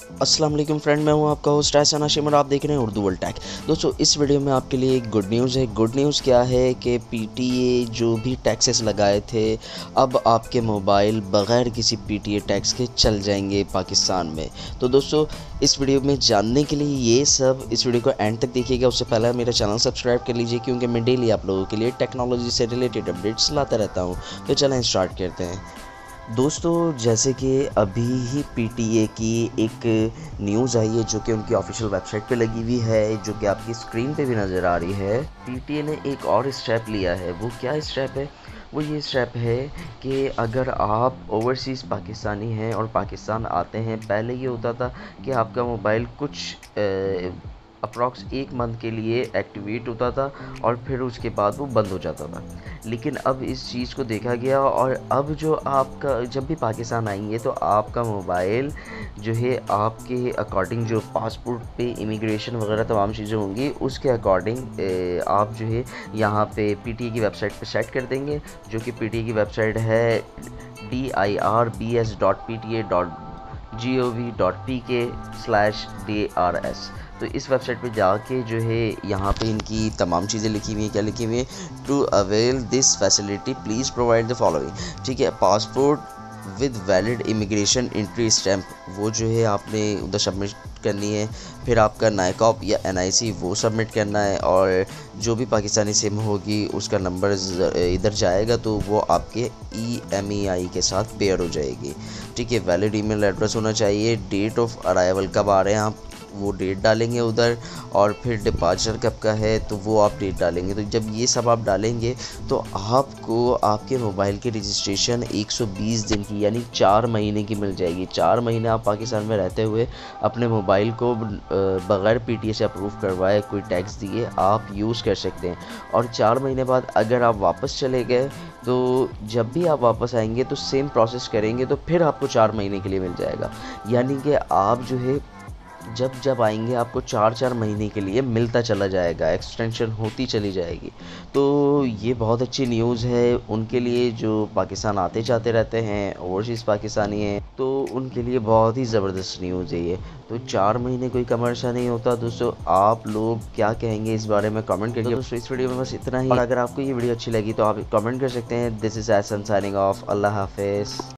अस्सलाम वालेकुम फ्रेंड, मैं हूं आपका होस्ट एहसान हाशिम और आप देख रहे हैं उर्दू वर्ल्ड टैक। दोस्तों, इस वीडियो में आपके लिए एक गुड न्यूज़ है। गुड न्यूज़ क्या है कि पीटीए जो भी टैक्सेस लगाए थे, अब आपके मोबाइल बग़ैर किसी पीटीए टैक्स के चल जाएंगे पाकिस्तान में। तो दोस्तों, इस वीडियो में जानने के लिए इस वीडियो को एंड तक देखिएगा। उससे पहले मेरा चैनल सब्सक्राइब कर लीजिए, क्योंकि मैं डेली आप लोगों के लिए टेक्नोलॉजी से रिलेटेड अपडेट्स लाता रहता हूँ। तो चलें स्टार्ट करते हैं। दोस्तों, जैसे कि अभी ही पीटीए की एक न्यूज़ आई है जो कि उनकी ऑफिशियल वेबसाइट पे लगी हुई है, जो कि आपकी स्क्रीन पे भी नज़र आ रही है। पीटीए ने एक और स्टेप लिया है। वो क्या स्टेप है? वो ये स्टेप है कि अगर आप ओवरसीज़ पाकिस्तानी हैं और पाकिस्तान आते हैं, पहले ये होता था कि आपका मोबाइल कुछ अप्रॉक्स 1 मंथ के लिए एक्टिवेट होता था और फिर उसके बाद वो बंद हो जाता था। लेकिन अब इस चीज़ को देखा गया और अब जो आपका जब भी पाकिस्तान आएंगे तो आपका मोबाइल जो है आपके अकॉर्डिंग, जो पासपोर्ट पे इमिग्रेशन वगैरह तमाम चीज़ें होंगी उसके अकॉर्डिंग आप जो है यहाँ पे पीटीए की वेबसाइट पे सेट कर देंगे, जो कि पीटीए की वेबसाइट है dirbs.pta.gov.pk/drs। तो इस वेबसाइट पे जाके जो है यहाँ पे इनकी तमाम चीज़ें लिखी हुई हैं। क्या लिखी हुई है? To avail this facility please provide the following. ठीक है, passport with valid immigration entry stamp, वो जो है आपने उधर सबमिट करनी है। फिर आपका नाइकॉप या एनआईसी वो सबमिट करना है, और जो भी पाकिस्तानी सिम होगी उसका नंबर इधर जाएगा तो वो आपके ईएमईआई के साथ पेयर हो जाएगी। ठीक है, वैलिड ईमेल एड्रेस होना चाहिए। डेट ऑफ अराइवल कब आ रहे हैं आप, वो डेट डालेंगे उधर, और फिर डिपार्चर कब का है तो वो आप डेट डालेंगे। तो जब ये सब आप डालेंगे तो आपको आपके मोबाइल की रजिस्ट्रेशन 120 दिन की यानी 4 महीने की मिल जाएगी। 4 महीने आप पाकिस्तान में रहते हुए अपने मोबाइल को बग़ैर पीटीए से अप्रूव करवाए, कोई टैक्स दिए, आप यूज़ कर सकते हैं। और 4 महीने बाद अगर आप वापस चले गए तो जब भी आप वापस आएंगे तो सेम प्रोसेस करेंगे तो फिर आपको 4 महीने के लिए मिल जाएगा। यानी कि आप जो है जब आएंगे आपको 4-4 महीने के लिए मिलता चला जाएगा, एक्सटेंशन होती चली जाएगी। तो ये बहुत अच्छी न्यूज़ है उनके लिए जो पाकिस्तान आते जाते रहते हैं, ओवरसीज़ पाकिस्तानी हैं, तो उनके लिए बहुत ही ज़बरदस्त न्यूज़ है ये। तो 4 महीने कोई कम अर्सा नहीं होता। दोस्तों, आप लोग क्या कहेंगे इस बारे में कमेंट करके। दोस्तों, इस वीडियो में बस इतना ही, और अगर आपको ये वीडियो अच्छी लगी तो आप कमेंट कर सकते हैं। This is Ehsan signing off. अल्लाह हाफिज़।